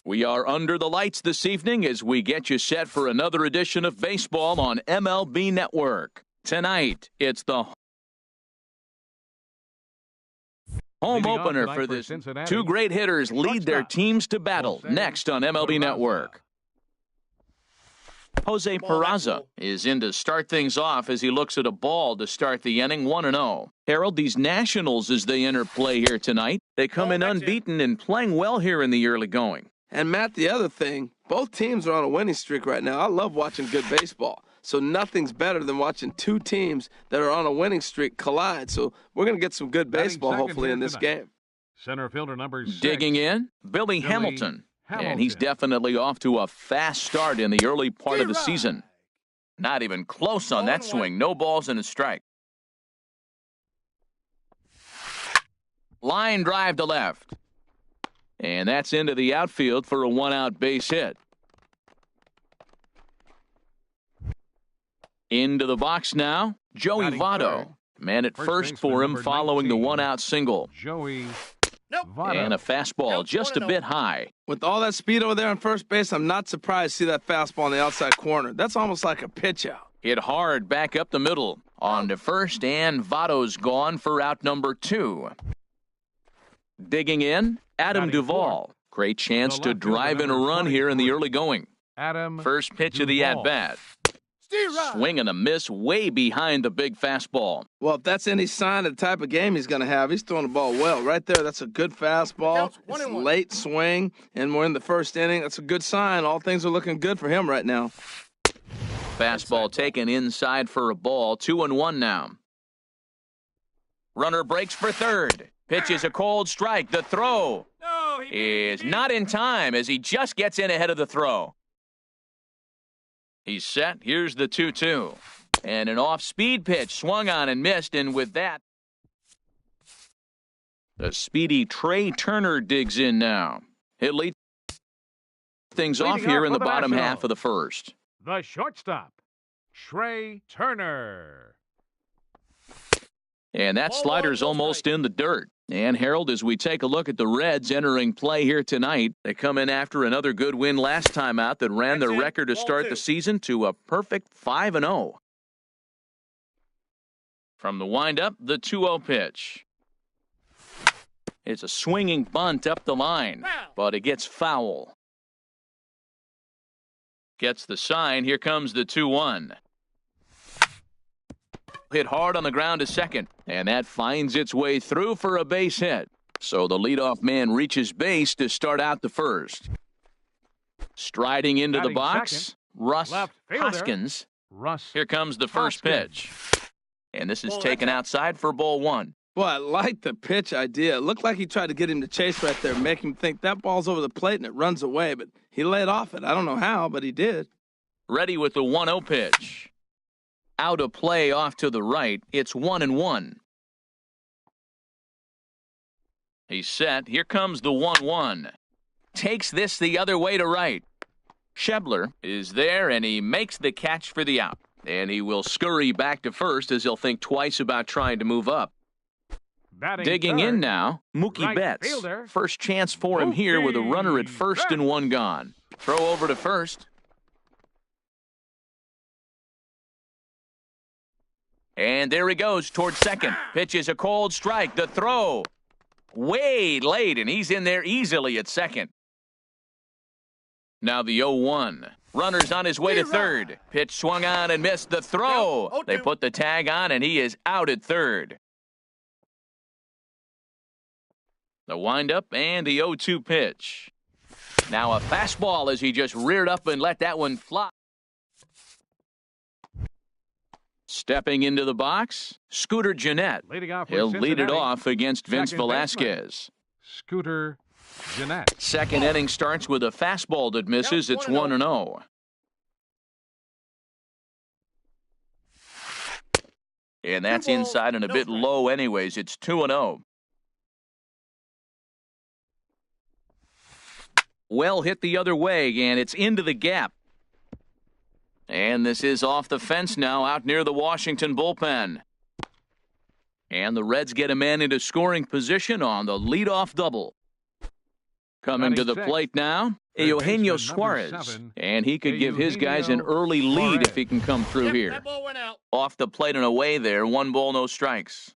We are under the lights this evening as we get you set for another edition of baseball on MLB Network. Tonight, it's the home opener for this. Two great hitters lead their teams to battle next on MLB Network. Jose Peraza is in to start things off as he looks at a ball to start the inning 1-0. Harold, these Nationals as they enter play here tonight, they come in unbeaten and playing well here in the early going. And Matt, the other thing, both teams are on a winning streak right now. I love watching good baseball. So nothing's better than watching two teams that are on a winning streak collide. So we're going to get some good baseball hopefully in this game. Center fielder number 6. Digging in, Billy Hamilton. And he's definitely off to a fast start in the early part of the season. Not even close on that swing. No balls and a strike. Line drive to left. And that's into the outfield for a one-out base hit. Into the box now, Joey Votto. Man at first for him following the one-out single. Joey Votto. And a fastball just a bit high. With all that speed over there on first base, I'm not surprised to see that fastball on the outside corner. That's almost like a pitch out. Hit hard back up the middle. On to first, and Votto's gone for out number 2. Digging in, Adam Duvall. Great chance to drive in a run here in the early going. First pitch of the at-bat. Swing and a miss way behind the big fastball. Well, if that's any sign of the type of game he's going to have, he's throwing the ball well. Right there, that's a good fastball. It's a late swing, and we're in the first inning. That's a good sign. All things are looking good for him right now. Fastball taken inside for a ball. 2-1 now. Runner breaks for third. Pitches a cold strike. The throw is not in time as he just gets in ahead of the throw. He's set. Here's the 2-2. And an off-speed pitch swung on and missed. And with that, the speedy Trey Turner digs in now. He'll lead things off here in the bottom half of the first. The shortstop, Trey Turner. And that slider's almost in the dirt. And Harold, as we take a look at the Reds entering play here tonight, they come in after another good win last time out that ran their record to start the season to a perfect 5-0. From the windup, the 2-0 pitch. It's a swinging bunt up the line, but it gets foul. Gets the sign. Here comes the 2-1. Hit hard on the ground to second, and that finds its way through for a base hit. So the leadoff man reaches base to start out the first. Striding into the box, Russ Hoskins. Here comes the first pitch. And this is taken outside for ball 1. Well, I like the pitch idea. It looked like he tried to get him to chase right there, make him think that ball's over the plate and it runs away, but he laid off it. I don't know how, but he did. Ready with the 1-0 pitch. Out of play off to the right. It's 1-1. He's set. Here comes the 1-1. Takes this the other way to right. Schebler is there, and he makes the catch for the out. And he will scurry back to first as he'll think twice about trying to move up. Digging in now, Mookie Betts. First chance for him here with a runner at first and one gone. Throw over to first. And there he goes towards second. Pitches a cold strike. The throw way late, and he's in there easily at second. Now the 0-1. Runner's on his way to third. Pitch swung on and missed. The throw. They put the tag on, and he is out at third. The windup and the 0-2 pitch. Now a fastball as he just reared up and let that one fly. Stepping into the box, Scooter Gennett. He'll lead it off against Vince Velasquez. Scooter Gennett. Second inning starts with a fastball that misses. It's 1-0. And that's inside and a bit low anyways. It's 2-0. Well hit the other way, and it's into the gap. And this is off the fence now, out near the Washington bullpen. And the Reds get a man into scoring position on the leadoff double. Coming to Batting the sixth, plate now, third Eugenio baseman, number Suarez. 7, And he could give his guys an Eugenio early lead if Suarez. he can come through here. That ball went out. Off the plate and away there, 1 ball, no strikes.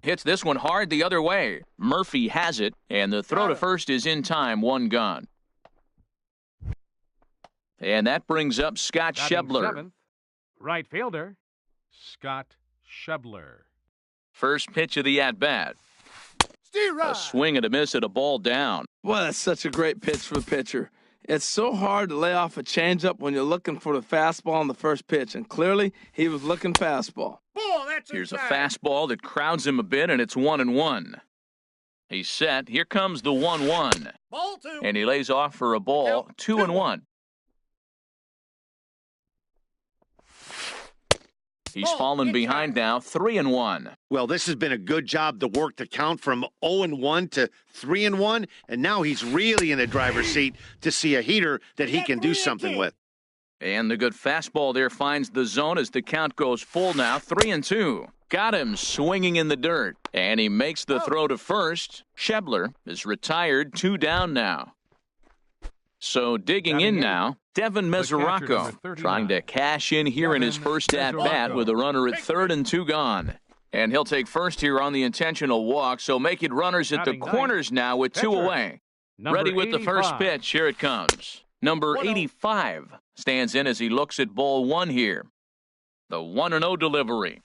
Hits this one hard the other way. Murphy has it, and the throw to first is in time, 1 gone. And that brings up Scott Batting Schebler. seventh, right fielder, Scott Schebler. First pitch of the at-bat. A swing and a miss at a ball down. Boy, that's such a great pitch for the pitcher. It's so hard to lay off a changeup when you're looking for the fastball on the first pitch, and clearly he was looking fastball. Ball, that's Here's a inside. fastball that crowds him a bit, and it's 1-1. He's set. Here comes the 1-1. Ball 2. And he lays off for a ball, Count 2-1. He's Ball, fallen inside. behind now, 3-1. Well, this has been a good job to work the count from 0-1 to 3-1, and now he's really in the driver's seat to see a heater that he can do something with. And the good fastball there finds the zone as the count goes full now, 3-2. Got him swinging in the dirt, and he makes the throw to first. Schebler is retired, 2 down now. So digging in now, Devin The catcher, Mesoraco number 39. trying to cash in here in his Devin first at-bat Mesoraco. with a runner at third and 2 gone. And he'll take first here on the intentional walk, so make it runners at the Batting ninth, corners now with 2 pitcher, away. number Ready with the first 85. pitch. Here it comes. Number 1-0. 85 stands in as he looks at ball 1 here. The 1-0 delivery.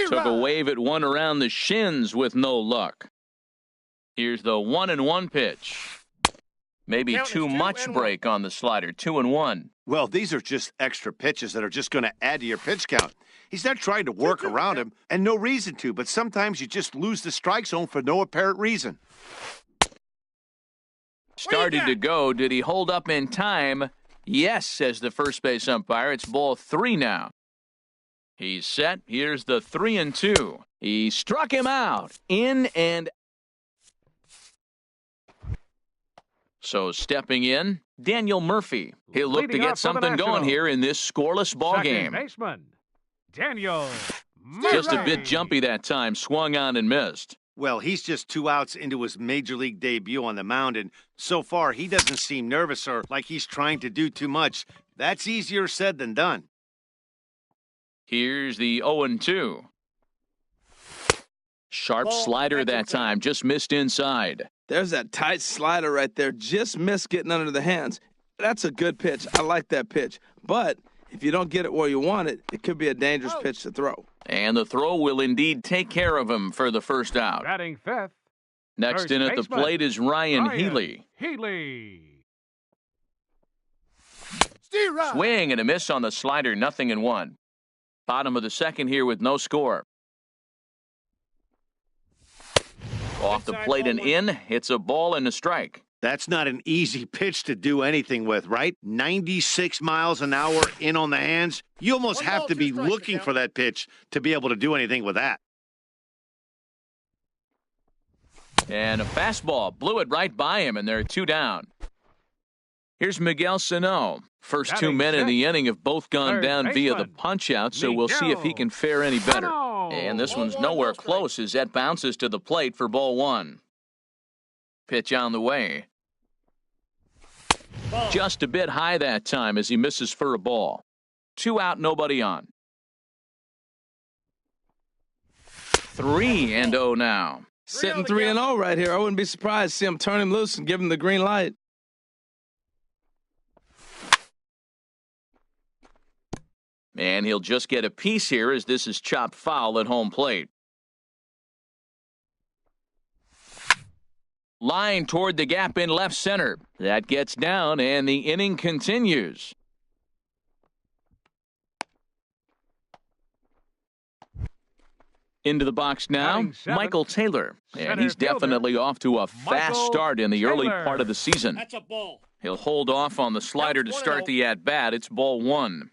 Took a wave at one around the shins with no luck. Here's the 1-1 pitch. Maybe Count is too 2 much and break on the slider. 2-1. Well, these are just extra pitches that are just going to add to your pitch count. He's not trying to work around him, and no reason to, but sometimes you just lose the strike zone for no apparent reason. Started to go. Did he hold up in time? Yes, says the first base umpire. It's ball 3 now. He's set. Here's the 3-2. He struck him out. In and so stepping in, Daniel Murphy. He'll look to Leading get off for the something going Nationals. here in this scoreless ball Second game. baseman, Daniel Just a Murphy. bit jumpy that time. Swung on and missed. Well, he's just 2 outs into his major league debut on the mound, and so far he doesn't seem nervous or like he's trying to do too much. That's easier said than done. Here's the 0-2. Sharp Ball, slider that's that inside. time. Just missed inside. There's that tight slider right there. Just missed getting under the hands. That's a good pitch. I like that pitch. But if you don't get it where you want it, it could be a dangerous pitch to throw. And the throw will indeed take care of him for the first out. Batting fifth, Next first in at the baseman, plate is Ryan Ryan Healy. Healy. Swing and a miss on the slider, 0-1. Bottom of the second here with no score. Off the Inside plate and ball in, it's a ball and a strike. That's not an easy pitch to do anything with, right? 96 miles an hour in on the hands. You almost 1 have ball, to 2 be strikes, looking count. for that pitch to be able to do anything with that. And a fastball blew it right by him, and there are 2 down. Here's Miguel Sano. First 2 Batting men in the sixth, inning have both gone third down via the baseman, punch-out, so we'll see if he can fare any better. Sano. And this Ball one's 1, nowhere no strike. close as that bounces to the plate for ball 1. Pitch on the way. Ball. Just a bit high that time as he misses for a ball. 2 out, nobody on. 3-0 now. Sitting 3-0 right here. I wouldn't be surprised to see him turn him loose and give him the green light. And he'll just get a piece here as this is chopped foul at home plate. Line toward the gap in left center. That gets down and the inning continues. Into the box now, Batting seventh, Michael Taylor. And center he's fielder, definitely off to a fast Michael start in the early Taylor. part of the season. That's a ball. He'll hold off on the slider to That's start 1-0. the at-bat. It's ball 1.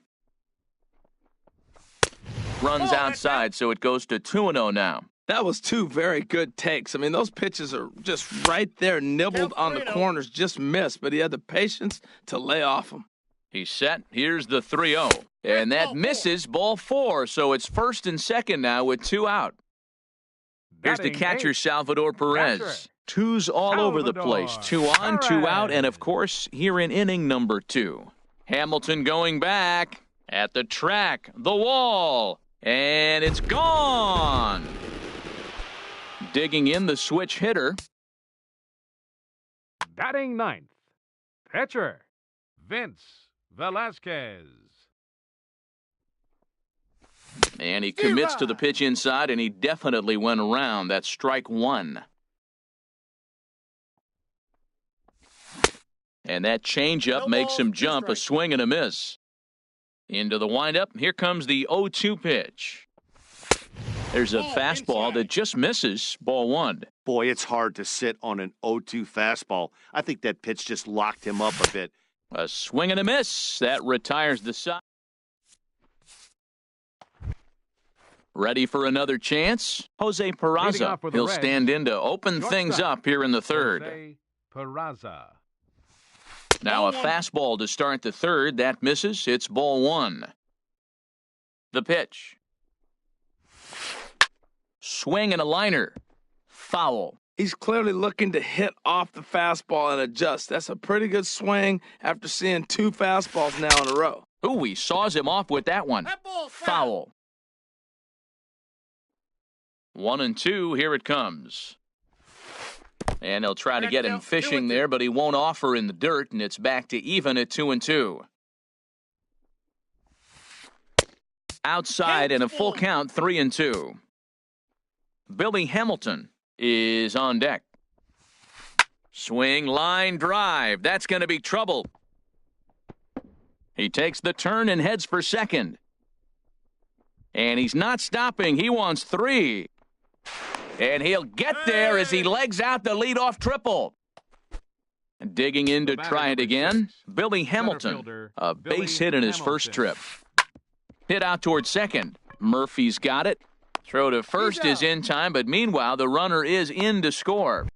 Runs Ball, that's outside, so it goes to 2-0 now. That was 2 very good takes. I mean, those pitches are just right there, nibbled Count on the 3-0. corners, just missed, but he had the patience to lay off them. He's set. Here's the 3-0. And that Ball 4. misses ball 4, so it's first and second now with 2 out. Here's the Batting catcher, eighth, Salvador Perez. catcher, Two's all over the place. Salvador 2 on, 2 out, and of Perez. course, here in inning number 2. Hamilton going back at the track, the wall, and it's gone. Digging in the switch hitter. Batting ninth, pitcher, Vince Velasquez. And he commits to the pitch inside, and he definitely went around. That's strike 1. And that changeup makes him jump, a swing and a miss. Into the windup, here comes the 0-2 pitch. There's a fastball that just misses, ball 1. Boy, it's hard to sit on an 0-2 fastball. I think that pitch just locked him up a bit. A swing and a miss. That retires the side. Ready for another chance? Jose Leading Peraza. off for the He'll Reds, stand in to open things shortstop, up here in the third. Jose Peraza. Now a fastball to start the third. That misses. It's ball 1. The pitch. Swing and a liner. Foul. He's clearly looking to hit off the fastball and adjust. That's a pretty good swing after seeing 2 fastballs now in a row. Ooh, he saws him off with that one. Foul. 1-2. Here it comes. And he'll try to get him fishing there, but he won't offer in the dirt, and it's back to even at 2-2. Outside and a full count, 3-2. Billy Hamilton is on deck. Swing, line, drive. That's going to be trouble. He takes the turn and heads for second. And he's not stopping. He wants 3. And he'll get there as he legs out the leadoff triple. Digging in to try it again, Billy Hamilton. A base hit in his first trip. Hit out towards second. Murphy's got it. Throw to first is in time, but meanwhile, the runner is in to score.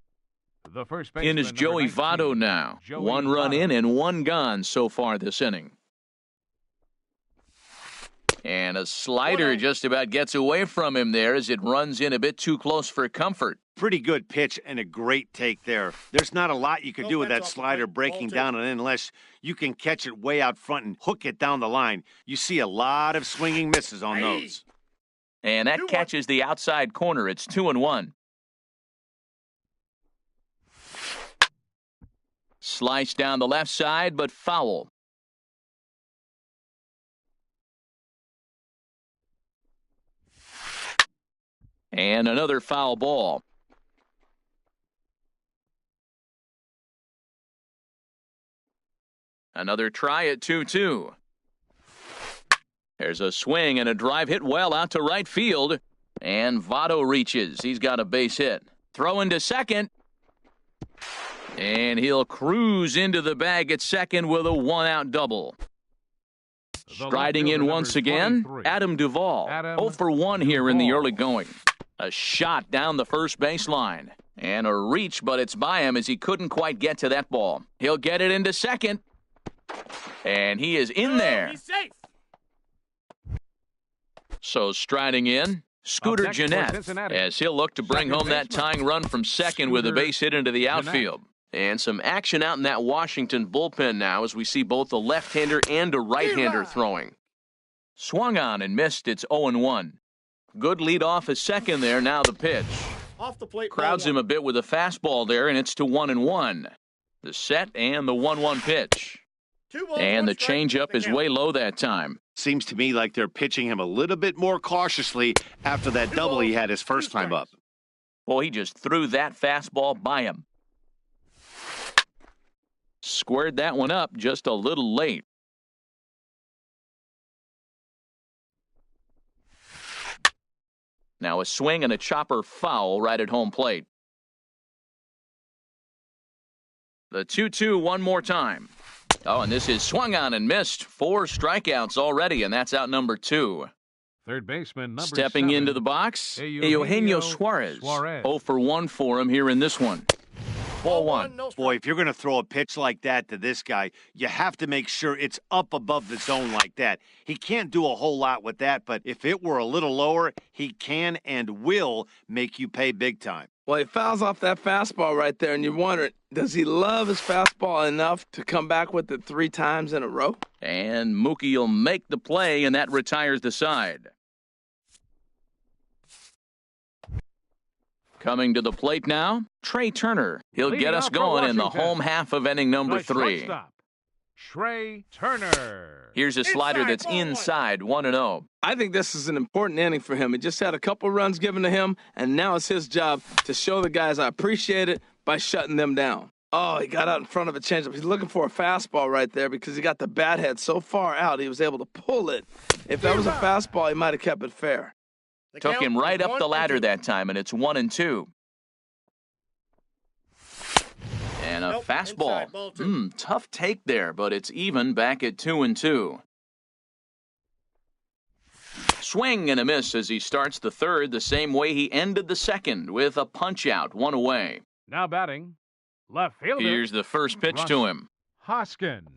The first In is baseman, Joey number 19, Votto now. Joey 1 run Votto. in and 1 gone so far this inning. And a slider just about gets away from him there as it runs in a bit too close for comfort. Pretty good pitch and a great take there. There's not a lot you can do with that slider breaking down and in unless you can catch it way out front and hook it down the line. You see a lot of swinging misses on those. And that catches the outside corner. It's 2-1. Slice down the left side, but foul. And another foul ball. Another try at 2-2. There's a swing and a drive hit well out to right field. And Votto reaches. He's got a base hit. Throw into second. And he'll cruise into the bag at second with a 1-out double. Striding in once again, Adam Duvall. 0 for 1 here in the early going. A shot down the first baseline. And a reach, but it's by him as he couldn't quite get to that ball. He'll get it into second. And he is in there. He's safe. So striding in, Scooter Up next for Gennett, Cincinnati. as he'll look to bring Second home that baseman. tying run from second with a Scooter base hit into the outfield. And some action out in that Washington bullpen now as we see both a left-hander and a right-hander throwing. Swung on and missed. It's 0-1. Good lead off a second there. Now the pitch. Off the plate. Crowds him a bit with a fastball there, and it's to 1-1. The set and the 1-1 pitch. And the changeup is way low that time. Seems to me like they're pitching him a little bit more cautiously after that double he had his first time up. Well, he just threw that fastball by him. Squared that one up just a little late. Now a swing and a chopper foul right at home plate. The 2-2 one more time. Oh, and this is swung on and missed. 4 strikeouts already, and that's out number 2. Third baseman, number Stepping 7, into the box, Eugenio Eugenio Suarez. Suarez. 0 for 1 for him here in this one. Ball one. Boy, if you're going to throw a pitch like that to this guy, you have to make sure it's up above the zone like that. He can't do a whole lot with that, but if it were a little lower, he can and will make you pay big time. Well, he fouls off that fastball right there, and you're wondering, does he love his fastball enough to come back with it 3 times in a row? And Mookie will make the play, and that retires the side. Coming to the plate now, Trey Turner. He'll Leading get us off for going in the Washington, home half of inning number The 3. shortstop, Trey Turner. Here's a slider that's inside, 1-0. I think this is an important inning for him. He just had a couple runs given to him, and now it's his job to show the guys I appreciate it by shutting them down. Oh, he got out in front of a changeup. He's looking for a fastball right there because he got the bat head so far out he was able to pull it. If that was a fastball, he might have kept it fair. Took him right up the ladder that time, and it's 1-2. And a fastball. Tough take there, but it's even back at 2-2. Swing and a miss as he starts the third the same way he ended the second with a punch-out, 1 away. Now batting, left fielder. Here's the first pitch to him. Hoskins.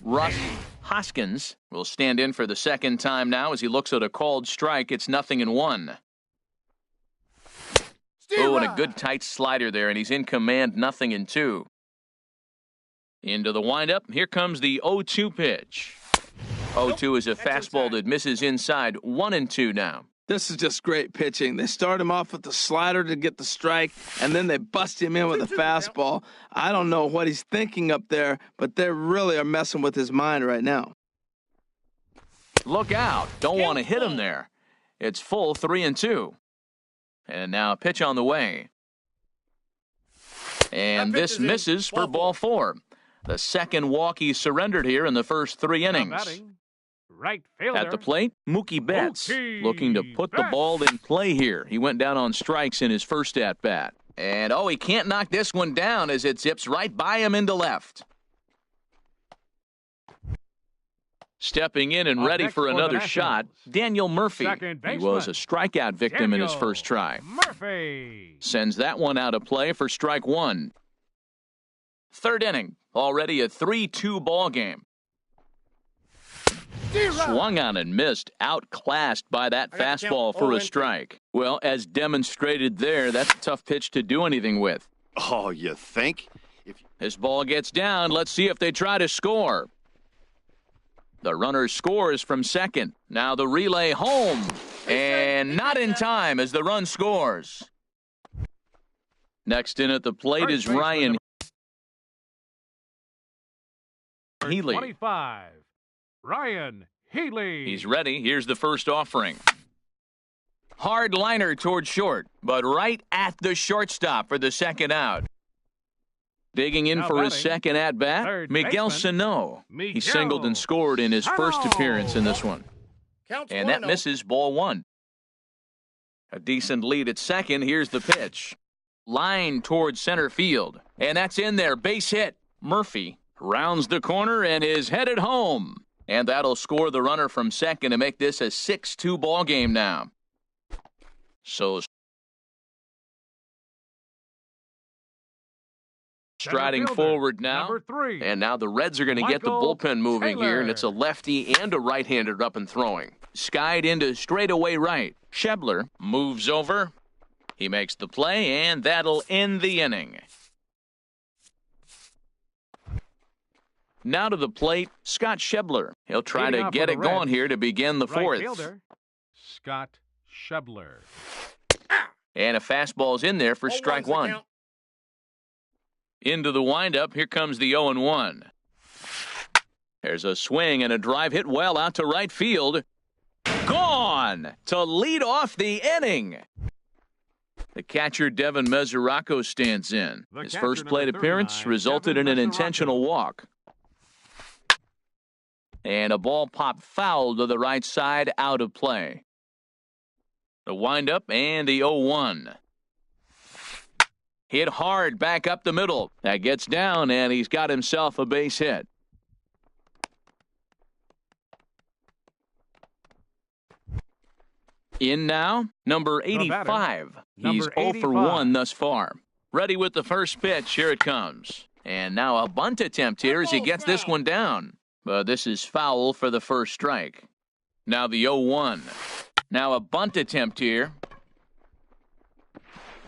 Russ Hoskins will stand in for the second time now as he looks at a called strike. It's 0-1. Oh, and a good tight slider there, and he's in command, 0-2. Into the windup. Here comes the 0-2 pitch. 0-2 is a fastball that misses inside, 1-2 now. This is just great pitching. They start him off with the slider to get the strike, and then they bust him in with a fastball. I don't know what he's thinking up there, but they really are messing with his mind right now. Look out. Don't want to hit him there. It's full 3-2. And now a pitch on the way. And this misses for ball 4. The second walk he surrendered here in the first 3 innings. Batting, right fielder. At the plate, Mookie Betts looking to put the Betts. ball in play here. He went down on strikes in his first at-bat. And, he can't knock this one down as it zips right by him into left. Stepping in and Up ready next for for the another Nationals, shot, Daniel Murphy. second He was a baseman, strikeout victim in his Daniel first try. Murphy. Sends that one out of play for strike 1. Third inning, already a 3-2 ball game. Swung on and missed, outclassed by that fastball for a strike. Well, as demonstrated there, that's a tough pitch to do anything with. Oh, you think? This ball gets down. Let's see if they try to score. The runner scores from second. Now the relay home. And not in time as the run scores. Next in at the plate is Ryan Healy. 25. Ryan Healy. He's ready. Here's the first offering. Hard liner toward short, but right at the shortstop for the second out. Digging in Now for his batting, second at-bat, third Miguel baseman, Sano. He Miguel singled and scored in his first Sano. appearance in this one. And that misses ball 1. A decent lead at second. Here's the pitch. Line towards center field. And that's in there. Base hit. Murphy rounds the corner and is headed home. And that'll score the runner from second to make this a 6-2 ball game now. So striding fielder, forward now. number 3. And now the Reds are going to get the Michael bullpen moving here, and it's a Taylor. lefty and a right-hander up and throwing. Skied into straightaway right. Schebler moves over. He makes the play, and that'll end the inning. Now to the plate, Scott Schebler. He'll try Leading to off get for it the going Reds, here to begin the right fourth. fielder, Scott Schebler. And a fastball's in there for strike 1. Into the windup, here comes the 0-1. There's a swing and a drive hit well out to right field. Gone to lead off the inning. The catcher, Devin Mesoraco, stands in. The His catcher, first plate number appearance 39, resulted in Devin an Mesoraco. intentional walk. And a ball popped foul to the right side, out of play. The windup and the 0-1. Hit hard back up the middle. That gets down, and he's got himself a base hit. In now, number 85. Number He's 0 for 85. 1 thus far. Ready with the first pitch. Here it comes. And now a bunt attempt here as he gets this one down. But this is foul for the first strike. Now the 0-1. Now a bunt attempt here.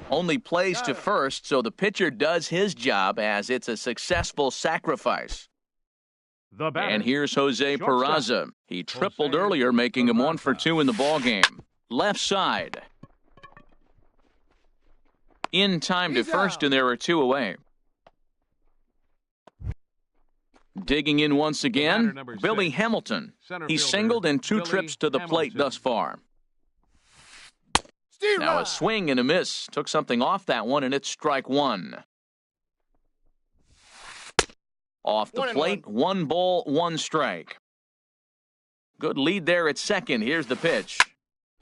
Only plays to first, so the pitcher does his job as it's a successful sacrifice. The batter, And here's Jose shortstop. Peraza. He tripled Jose earlier, making him 1 for Peraza. 2 in the ballgame. Left side. In time to first, and there are 2 away. Digging in once batter, again, number Billy 6, Hamilton. center He's fielder, singled in 2 Billy trips to the plate Hamilton. thus far. Now a swing and a miss. Took something off that one, and it's strike 1. Off the plate, 1 ball, 1 strike. Good lead there at second. Here's the pitch.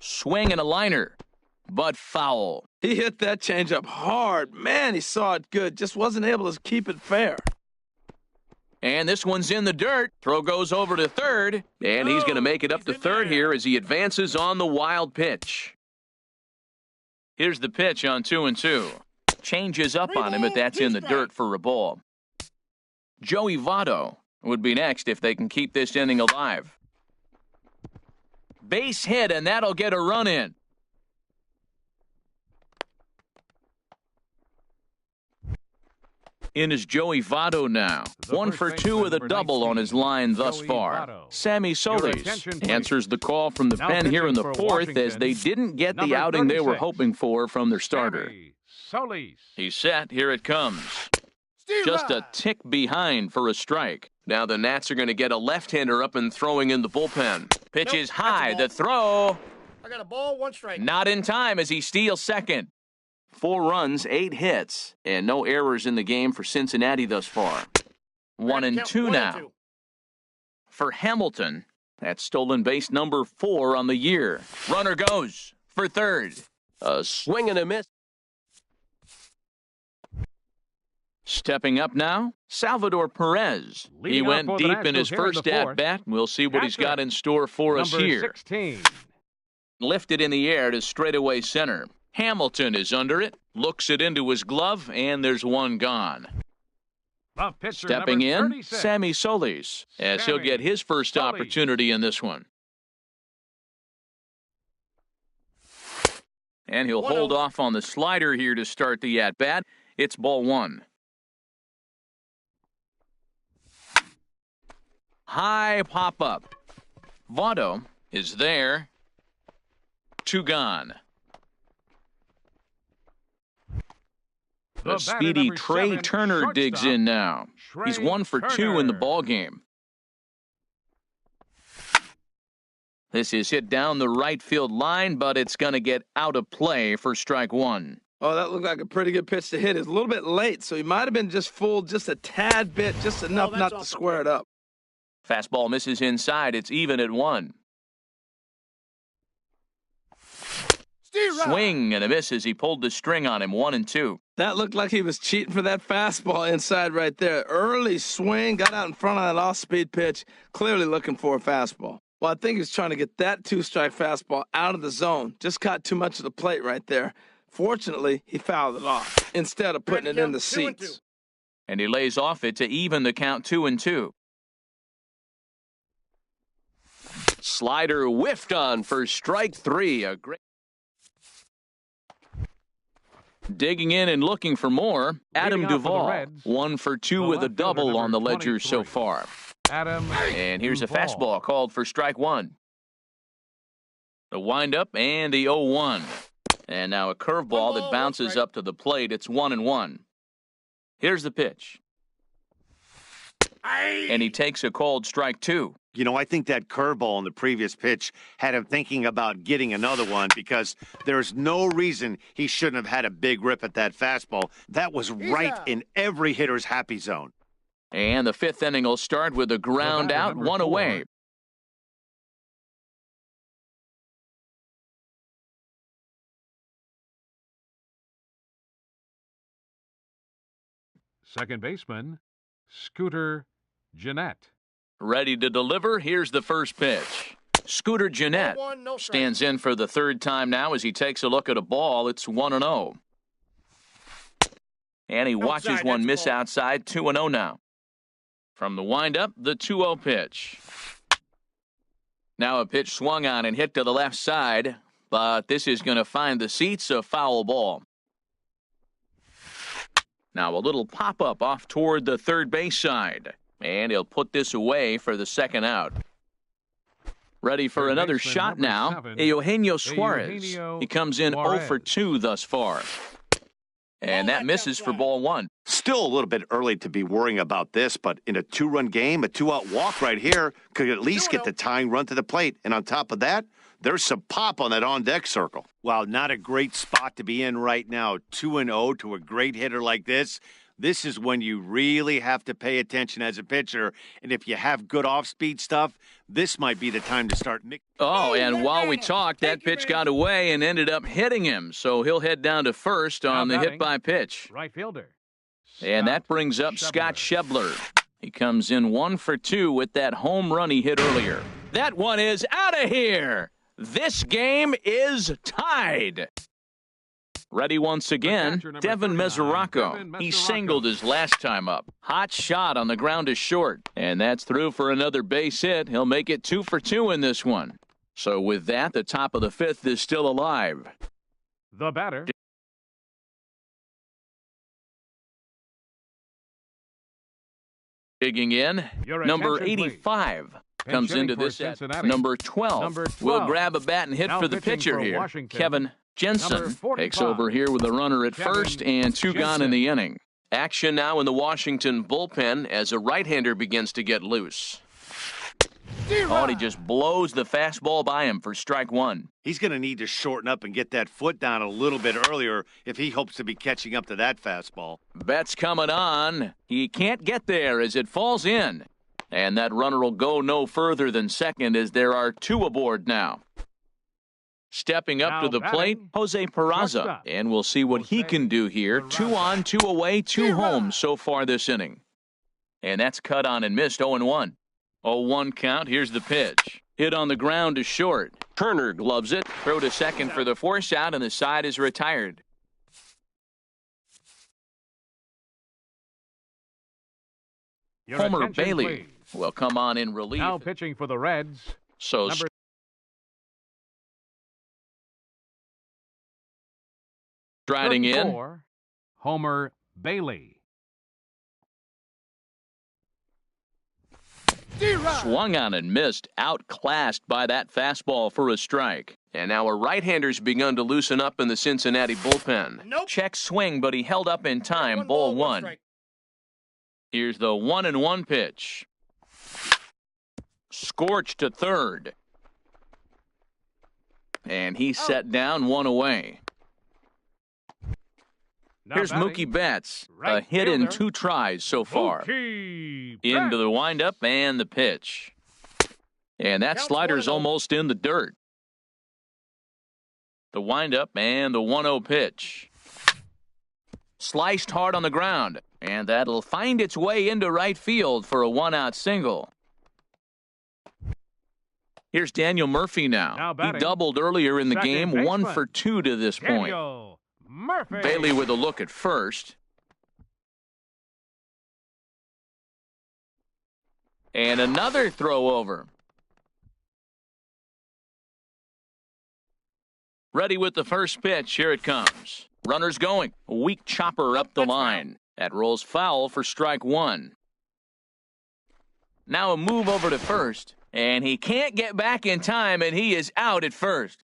Swing and a liner, but foul. He hit that changeup hard. Man, he saw it good. Just wasn't able to keep it fair. And this one's in the dirt. Throw goes over to third, and he's going to make it up to third here as he advances on the wild pitch. Here's the pitch on 2-2. Changes up on him, but that's in the dirt for a ball. Joey Votto would be next if they can keep this inning alive. Base hit, and that'll get a run in. In is Joey Votto now. The 1 first for 2 baseman, with a number double 19, on his line thus Joey far. Votto. Sammy Solis attention, please. answers the call from the Now pen here in the pitching for 4th as Washington, they didn't get the number outing they were 36, hoping for from their starter. Sammy Solis. He's set. Here it comes. Just a tick behind for a strike. Now the Nats are going to get a left-hander up and throwing in the bullpen. Pitch is high. The throw. I got a ball, 1 strike. Not in time as he steals second. 4 runs, 8 hits, and no errors in the game for Cincinnati thus far. 1-2 now. For Hamilton, that's stolen base number 4 on the year. Runner goes for third. A swing and a miss. Stepping up now, Salvador Perez. He Leading went off for the deep in his Nationals here in the first fourth. at-bat. We'll see what he's Catcher, got in store for us Number here. 16. Lifted in the air to straightaway center. Hamilton is under it, looks it into his glove, and there's 1 gone. The pitcher, Stepping number in, 36. Sammy Solis, as he'll Sammy get his first Solis. opportunity in this one. And he'll hold off on the slider here to start the at-bat. It's ball 1. High pop-up. Votto is there. 2 gone. The A batter, speedy number Trey 7, Turner digs shortstop, in now. He's Trey 1 for 2 in the Turner. ball game. This is hit down the right field line, but it's going to get out of play for strike 1. Oh, that looked like a pretty good pitch to hit. It's a little bit late, so he might have been just fooled just a tad bit, just enough that's not to off the square it up. Fastball misses inside. It's even at 1. Swing and a miss as he pulled the string on him. 1-2. That looked like he was cheating for that fastball inside right there. Early swing, got out in front of that off-speed pitch, clearly looking for a fastball. Well, I think he was trying to get that 2-strike fastball out of the zone. Just caught too much of the plate right there. Fortunately, he fouled it off instead of putting it in the 2-2. seats. And he lays off it to even the count 2-2. Slider whiffed on for strike 3. A great. Digging in and looking for more, Adam Leading off for the Duvall. Reds, 1 for 2 the with a left fielder, double on the number ledger so 23. far. Adam And here's a Duvall. fastball called for strike 1. The windup and the 0-1. And now a curveball that bounces up to the plate. It's 1-1. Here's the pitch. And he takes a called strike 2. You know, I think that curveball in the previous pitch had him thinking about getting another one because there's no reason he shouldn't have had a big rip at that fastball. That was right in every hitter's happy zone. And the 5th inning will start with a ground batter, out, number 1 4. away. Second baseman, Scooter Gennett. Ready to deliver. Here's the first pitch. Scooter Gennett 1, no strike. stands in for the 3rd time now as he takes a look at a ball. It's 1-0. And he watches one miss outside, 2-0 now. From the windup, the 2-0 pitch. Now a pitch swung on and hit to the left side, but this is going to find the seats, a foul ball. Now a little pop-up off toward the third base side, and he'll put this away for the second out. Ready for another shot now, Eugenio Suarez. He comes in 0 for 2 thus far. And that misses for ball 1. Still a little bit early to be worrying about this, but in a 2-run game, a 2-out walk right here could at least get the tying run to the plate. And on top of that, there's some pop on that on-deck circle. Wow, not a great spot to be in right now. 2-0 to a great hitter like this. This is when you really have to pay attention as a pitcher. And if you have good off-speed stuff, this might be the time to start mixing. Oh, and while we talked, that pitch got away and ended up hitting him. So he'll head down to first on the hit by pitch. Right fielder. And that brings up Scott Schebler. He comes in 1 for 2 with that home run he hit earlier. That one is out of here. This game is tied. Ready once again, Devin Mesoraco. He singled his last time up. Hot shot on the ground is short. And that's through for another base hit. He'll make it 2 for 2 in this one. So with that, the top of the 5th is still alive. The batter. Digging in, number 85 comes into this at number 12. We'll grab a bat and hit for the pitcher here. Kevin Jensen takes over here with a runner at first and 2 gone in the inning. Action now in the Washington bullpen as a right-hander begins to get loose. Oh, and he just blows the fastball by him for strike 1. He's going to need to shorten up and get that foot down a little bit earlier if he hopes to be catching up to that fastball. Betts coming on. He can't get there as it falls in. And that runner will go no further than second as there are 2 aboard now. Stepping up to the plate, Jose Peraza. And we'll see what he can do here. 2 on, 2 away, 2 home so far this inning. And that's cut on and missed, 0-1. 0-1 count. Here's the pitch. Hit on the ground to short. Turner gloves it. Throw to second for the force out, and the side is retired. Homer Bailey will come on in relief. Now pitching for the Reds. So striding in, Homer Bailey. Swung on and missed, outclassed by that fastball for a strike. And now a right-hander's begun to loosen up in the Cincinnati bullpen. Check swing, but he held up in time, ball 1. Here's the 1-1 pitch. Scorched to third. And he's set down, 1 away. Here's Mookie Betts. A hit in 2 tries so far. Into the windup and the pitch. And that slider's almost in the dirt. The windup and the 1-0 pitch. Sliced hard on the ground. And that'll find its way into right field for a 1-out single. Here's Daniel Murphy now. He doubled earlier in the game, 1 for 2 to this point. Murphy. Bailey with a look at first. And another throw over. Ready with the first pitch. Here it comes. Runners going. A weak chopper up the line. That rolls foul for strike 1. Now a move over to first. And he can't get back in time, and he is out at first.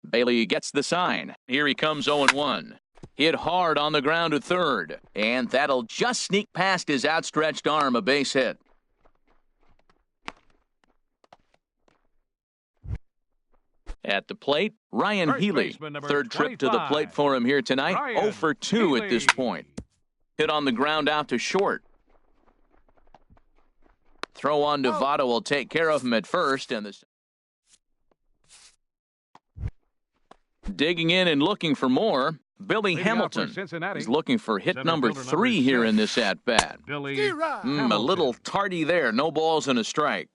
Bailey gets the sign. Here he comes 0-1. Hit hard on the ground to third. And that'll just sneak past his outstretched arm, a base hit. At the plate, Ryan Healy. Third trip to the plate for him here tonight. 0 for 2 at this point. Hit on the ground out to short. Throw on to Votto will take care of him at first. And digging in and looking for more, Billy Hamilton is looking for hit number 3 here in this at-bat. A little tardy there. No balls and a strike.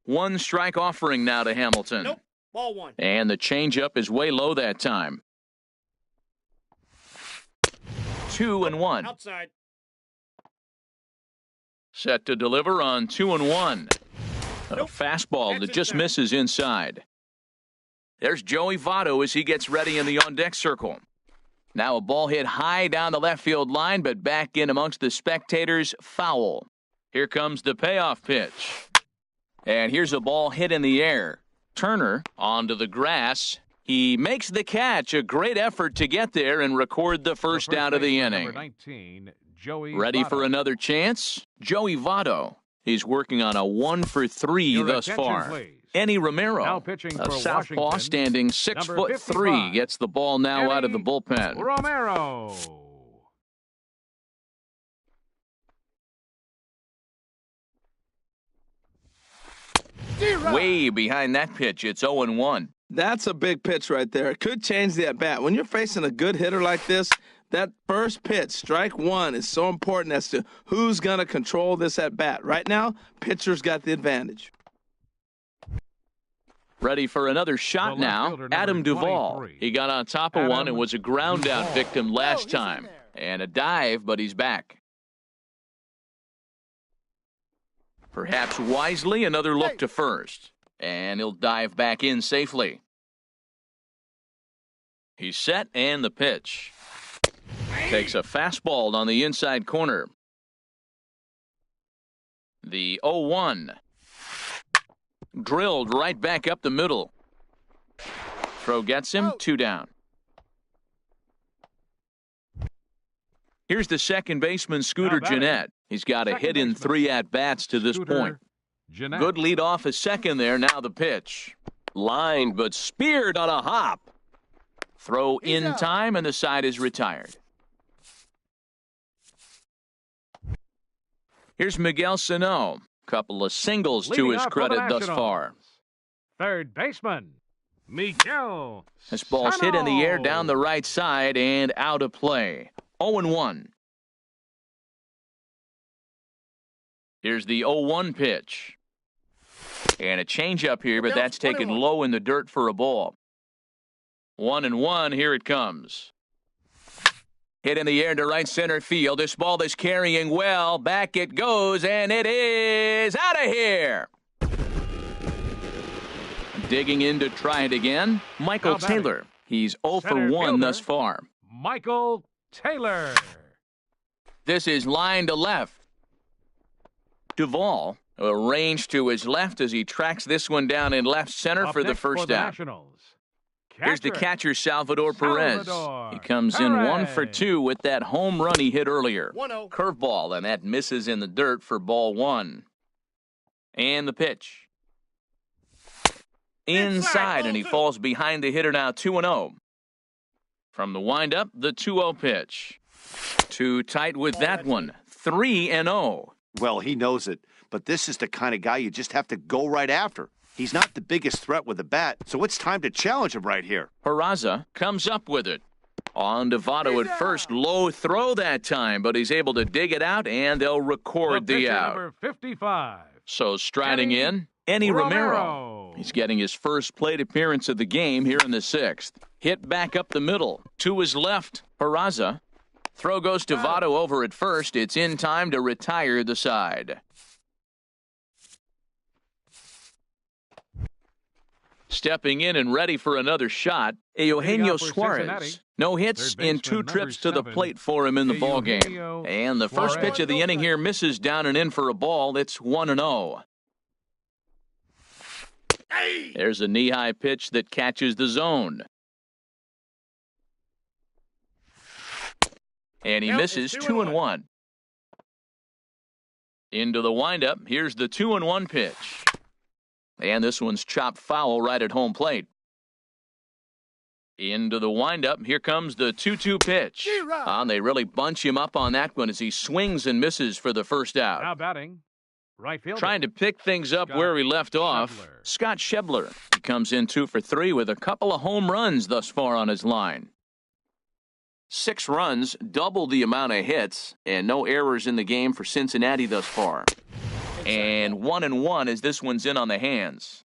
1 strike offering now to Hamilton. Nope. Ball 1. And the changeup is way low that time. 2-1. Outside. Set to deliver on 2-1. A fastball that just misses inside. There's Joey Votto as he gets ready in the on-deck circle. Now a ball hit high down the left field line, but back in amongst the spectators, foul. Here comes the payoff pitch. And here's a ball hit in the air. Turner onto the grass. He makes the catch. A great effort to get there and record the first out of the inning. Number 19, Joey Ready Votto. for another chance? Joey Votto. He's working on a 1-for-3 Your thus attention, far. please. Eddie Romero, Now pitching a for southpaw Washington, standing number 6'3", 55, gets the ball now out of the Eddie bullpen. Romero. Way behind that pitch, it's 0-1. That's a big pitch right there. It could change the at-bat. When you're facing a good hitter like this, that first pitch, strike one, is so important as to who's going to control this at-bat. Right now, pitcher's got the advantage. Ready for another shot The left now, fielder, number Adam Duvall. 23. He got on top of one and was a ground out Duvall. victim last time. And a dive, but he's back. Perhaps wisely, another look to first. And he'll dive back in safely. He's set, and the pitch. Takes a fastball on the inside corner. The 0-1. Drilled right back up the middle. Throw gets him, 2 down. Here's the second baseman, Scooter Now batting. Gennett. He's got a Second hit in baseman, 3 at-bats to this Scooter point. Gennett. Good lead off a second there. Now the pitch. Lined but speared on a hop. Throw in time, and the side is retired. Here's Miguel Sano. Couple of singles to Leading his off for the credit thus Nationals. far. Third baseman, Miguel This ball's hit in the air Sano. down the right side and out of play. 0-1. Here's the 0-1 pitch. And a changeup here, but that's taken low in the dirt for a ball. 1-1, here it comes. Hit in the air to right center field. This ball is carrying well. Back it goes, and it is out of here. Digging in to try it again, Michael Now batting. Taylor. He's 0 for Center 1 fielder. thus far. Michael Taylor. This is line to left. Duvall arranged to his left as he tracks this one down in left center Up for the next first the out. Nationals. Here's the catcher, Salvador Perez. Salvador He comes in 1 for Perez. 2 with that home run he hit earlier. 1-0. Curveball, and that misses in the dirt for ball 1. And the pitch. Inside, and he falls behind the hitter now, 2-0. From the windup, the 2-0 pitch. Too tight with that one, 3-0. Well, he knows it, but this is the kind of guy you just have to go right after. He's not the biggest threat with the bat, so it's time to challenge him right here. Peraza comes up with it. On to Votto at first. Low throw that time, but he's able to dig it out, and they'll record the pitcher, out. number 55. So striding Eddie in, Eddie Romero. Romero. He's getting his first plate appearance of the game here in the 6th. Hit back up the middle. To his left, Peraza. Throw goes to Votto over at first. It's in time to retire the side. Stepping in and ready for another shot, Eugenio out for Suarez. Cincinnati. No hits Third in baseman, 2 number trips to the 7, plate for him in the ballgame. Eugenio And the first Suarez. pitch of the inning here misses down and in for a ball. It's 1-0. There's a knee-high pitch that catches the zone. And he Count misses is 2-1. Into the windup. Here's the 2-1 pitch. And this one's chopped foul right at home plate. Into the windup. Here comes the 2-2 pitch. And they really bunch him up on that one as he swings and misses for the first out. Now batting, right fielder. Trying to pick things up Scott where he left off. Schebler. Scott Schebler. He comes in 2 for 3 with a couple of home runs thus far on his line. 6 runs, double the amount of hits, and no errors in the game for Cincinnati thus far. And 1-1 as this one's in on the hands.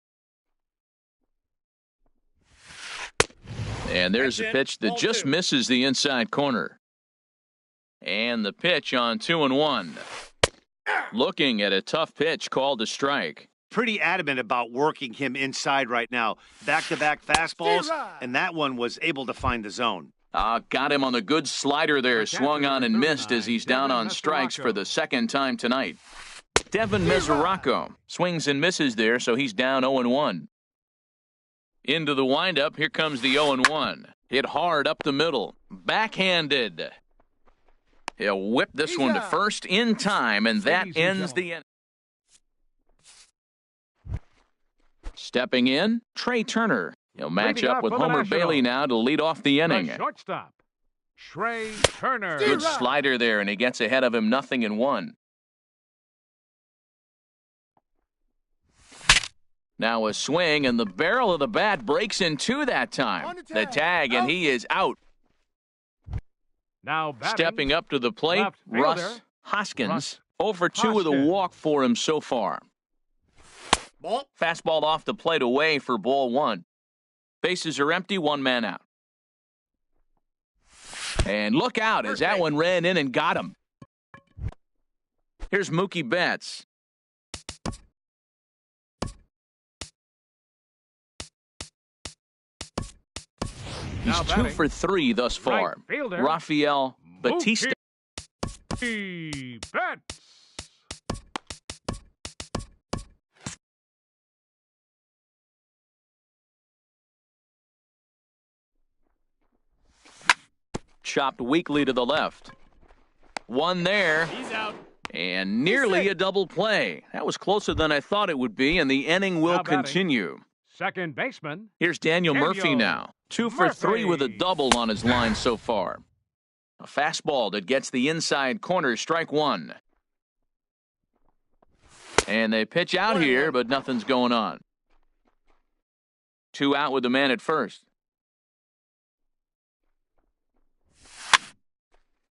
And there's a pitch that just misses the inside corner. And the pitch on 2-1. Looking at a tough pitch called a strike. Pretty adamant about working him inside right now. Back-to-back fastballs, and that one was able to find the zone. Got him on the good slider there. Swung on and missed as he's down on strikes for the second time tonight. Devin Mesoraco swings and misses there, so he's down 0-1. Into the windup, here comes the 0-1. Hit hard up the middle. Backhanded. He'll whip this one to first in time, and that ends the inning. Stepping in, Trey Turner. He'll match up with Homer Bailey now to lead off the inning. Shortstop, Trey Turner. Good slider there, and he gets ahead of him 0-1. Now a swing, and the barrel of the bat breaks in two that time. The tag, and he is out. Now batting, stepping up to the plate, Russ Hoskins. 0-2 with a walk for him so far. Fastball off the plate away for ball one. Bases are empty, one man out. And look out as that one ran in and got him. Here's Mookie Betts. He's 2 for 3 thus far. Right Rafael Batista. Mookie Betts. Chopped weakly to the left. One there. He's out. And nearly a double play. That was closer than I thought it would be, and the inning will continue. Second baseman. Here's Daniel Murphy now. 2 for 3 with a double on his line so far. A fastball that gets the inside corner, strike one. And they pitch out here, but nothing's going on. 2 out with the man at first.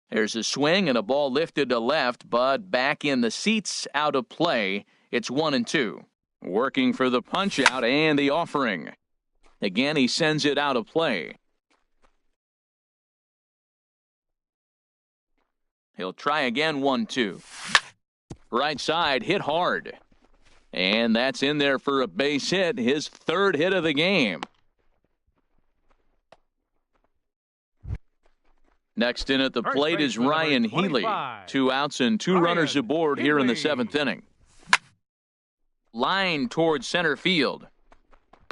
There's a swing and a ball lifted to left, but back in the seats, out of play. It's 1-2. Working for the punch out and the offering. Again, he sends it out of play. He'll try again, 1-2. Right side, hit hard. And that's in there for a base hit, his third hit of the game. Next in at the plate is Ryan Healy. 2 outs and 2 runners aboard here in the 7th inning. Line towards center field.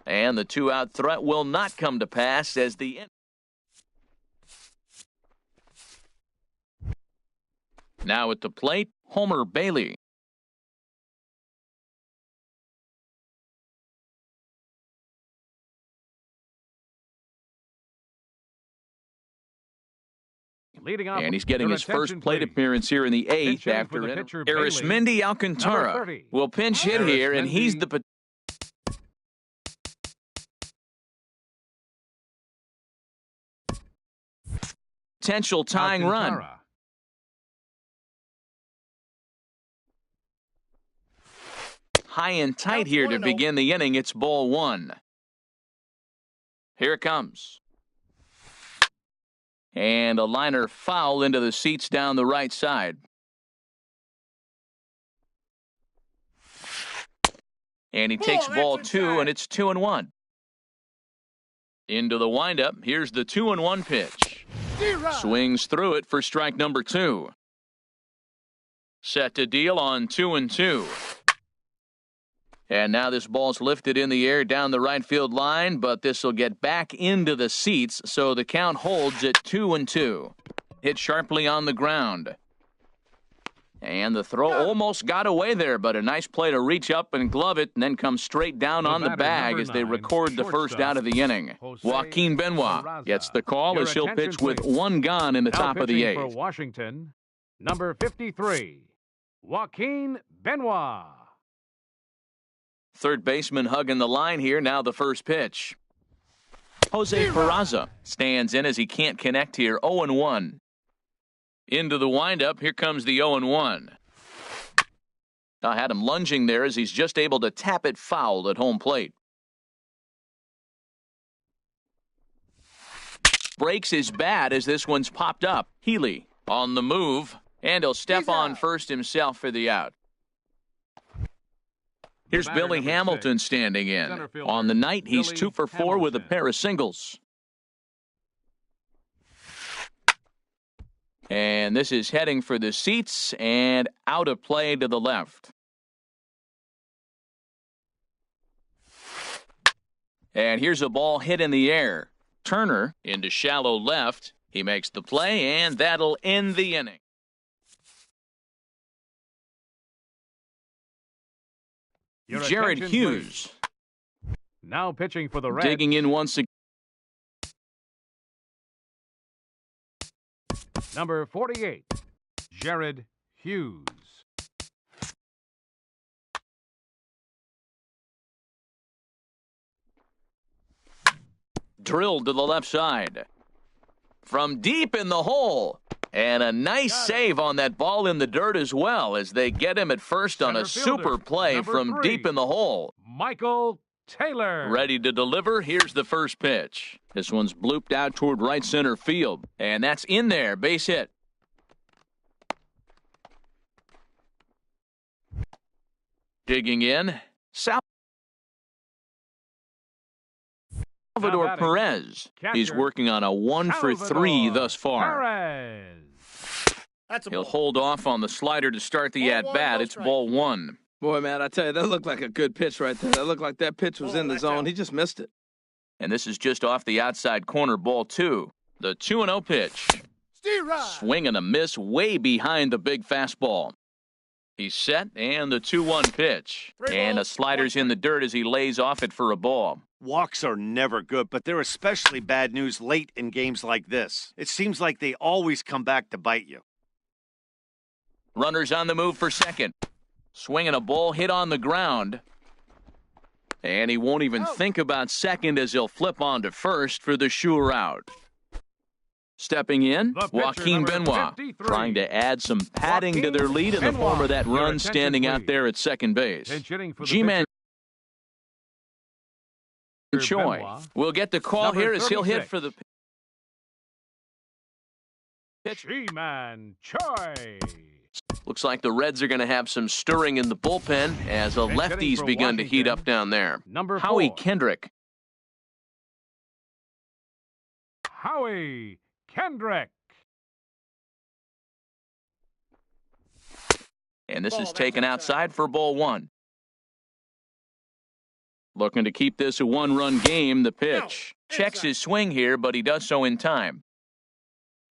And the 2-out threat will not come to pass as the... Now at the plate, Homer Bailey. Leading off, and he's getting his first plate appearance here in the 8th after Arismendi Alcantara will pinch hit here, and he's the potential tying run. High and tight here to begin the inning. It's ball one. Here it comes. And a liner foul into the seats down the right side. And he takes ball 2, and it's 2-1. Into the windup. Here's the 2-1 pitch. Swings through it for strike number 2. Set to deal on 2-2. And now this ball's lifted in the air down the right field line, but this will get back into the seats, so the count holds at 2-2. Hit sharply on the ground. And the throw almost got away there, but a nice play to reach up and glove it, and then come straight down on the bag as they record the first out of the inning. Joaquin Benoit gets the call as he'll pitch with 1 gone in the top of the 8th. For Washington, number 53, Joaquin Benoit. Third baseman hugging the line here. Now the first pitch. Jose Peraza stands in as he can't connect here. 0-1. Into the windup. Here comes the 0-1. I had him lunging there as he's just able to tap it foul at home plate. Breaks his bat as this one's popped up. Healy On the move, and he'll step on first himself for the out. Here's Billy Hamilton standing in. On the night, he's 2 for 4 with a pair of singles. And this is heading for the seats and out of play to the left. And here's a ball hit in the air. Turner into shallow left. He makes the play, and that'll end the inning. Jared Hughes. Now pitching for the Reds. Digging in once again. Number 48, Jared Hughes. Drilled to the left side. From deep in the hole. And a nice save on that ball in the dirt as well as they get him at first on a super play from deep in the hole. Michael Taylor. Ready to deliver. Here's the first pitch. This one's blooped out toward right center field. And that's in there. Base hit. Digging in. Salvador Perez. He's working on a 1 for 3 thus far. Perez. He'll hold off on the slider to start the at-bat. It's ball 1. Boy, man, I tell you, that looked like a good pitch right there. That looked like that pitch was in the zone. He just missed it. And this is just off the outside corner, ball 2. The 2-0 pitch. Swing and a miss way behind the big fastball. He's set, and the 2-1 pitch. And a slider's in the dirt as he lays off it for a ball. Walks are never good, but they're especially bad news late in games like this. It seems like they always come back to bite you. Runners on the move for second. Swinging a ball hit on the ground. And he won't even think about second as he'll flip on to first for the sure out. Stepping in, Joaquin Benoit, trying to add some padding to their lead in the form of that run standing out there at second base. G-Man Choi will get the call here as he'll hit for the pitch. G-Man Choi. Looks like the Reds are going to have some stirring in the bullpen as the lefty's begun to heat up down there. Number 4. Howie Kendrick. Howie Kendrick. And this is taken outside for ball 1. Looking to keep this a 1-run game, the pitch. Checks his swing here, but he does so in time.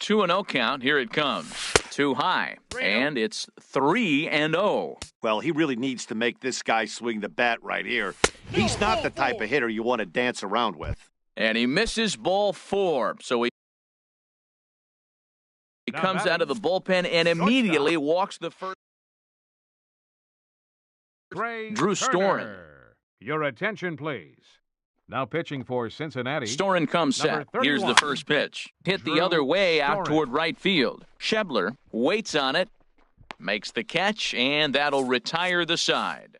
2-0 count, here it comes. Too high, and it's 3-0. Well, he really needs to make this guy swing the bat right here. He's not the type of hitter you want to dance around with. And he misses ball 4, so he comes out of the bullpen and immediately walks the first. Drew Storen. Your attention, please. Now pitching for Cincinnati. Storen comes set. Here's the first pitch. Hit the other way out toward right field. Schebler waits on it, makes the catch, and that'll retire the side.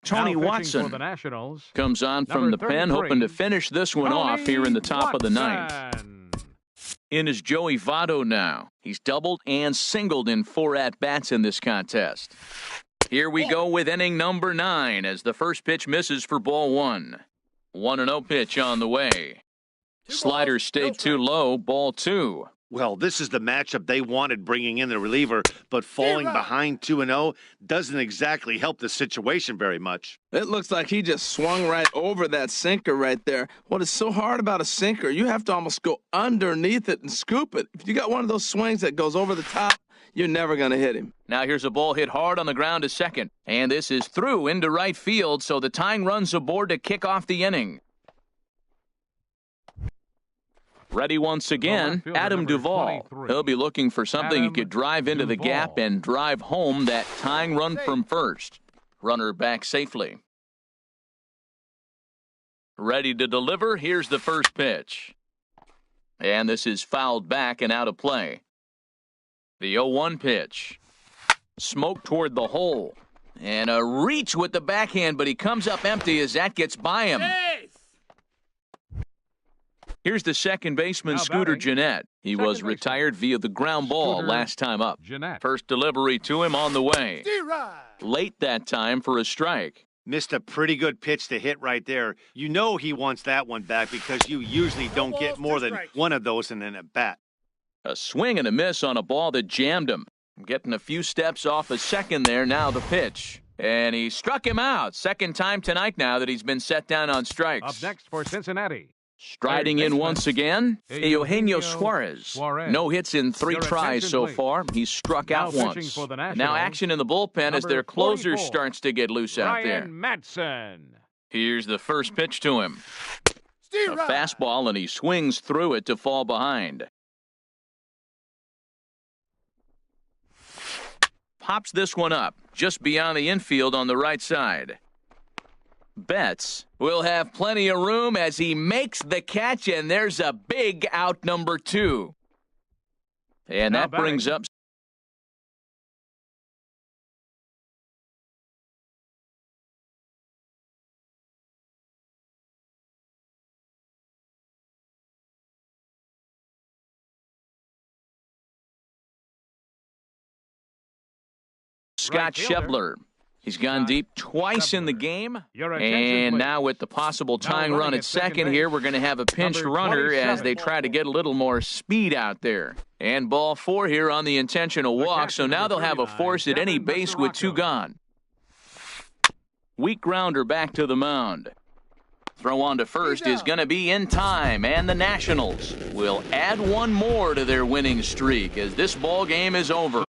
Tony Watson comes on from the pen, hoping to finish this one off here in the top of the ninth. In is Joey Votto now. He's doubled and singled in 4 at-bats in this contest. Here we go with inning number 9 as the first pitch misses for ball 1. 1-0 pitch on the way. Slider stayed too low, ball 2. Well, this is the matchup they wanted bringing in the reliever, but falling behind 2-0 doesn't exactly help the situation very much. It looks like he just swung right over that sinker right there. What is so hard about a sinker, you have to almost go underneath it and scoop it. If you got one of those swings that goes over the top, you're never going to hit him. Now here's a ball hit hard on the ground to second. And this is through into right field, so the tying run's aboard to kick off the inning. Ready once again, Adam Duvall. He'll be looking for something he could drive into the gap and drive home that tying run from first. Runner back safely. Ready to deliver, here's the first pitch. And this is fouled back and out of play. The 0-1 pitch. Smoke toward the hole. And a reach with the backhand, but he comes up empty as that gets by him. Here's the second baseman, Now Scooter batting, Jeanette. He second was baseman, retired via the ground ball Scooter last time up. Jeanette. First delivery to him on the way. Late that time for a strike. Missed a pretty good pitch to hit right there. You know he wants that one back because you usually don't get more than one of those in an at-bat. A swing and a miss on a ball that jammed him. Getting a few steps off a second there, now the pitch. And he struck him out. Second time tonight now that he's been set down on strikes. Up next for Cincinnati. Striding in once again, Eugenio Suarez. No hits in 3 Your tries attention, so please. far. He's struck Now out pitching once. for the Now Nationals, action in the bullpen as number their closer 44, starts to get loose out there. Ryan Madson. Here's the first pitch to him. A fastball, and he swings through it to fall behind. Pops this one up just beyond the infield on the right side. Betts will have plenty of room as he makes the catch, and there's a big out, number 2. And Now that brings batting. up Scott Right fielder. Schebler. He's gone Scott deep twice in the Schebler. game. Your attention, And please. now with the possible Now tying running run at at second second base, here, we're going to have a pinched number runner as 27. they try to get a little more speed out there. And ball 4 here on the intentional The walk, catcher, so now number they'll have a 39, force at any Devin base with 2 Mesoraco. gone. Weak grounder back to the mound. Throw on to first is going to be in time, and the Nationals will add one more to their winning streak as this ball game is over.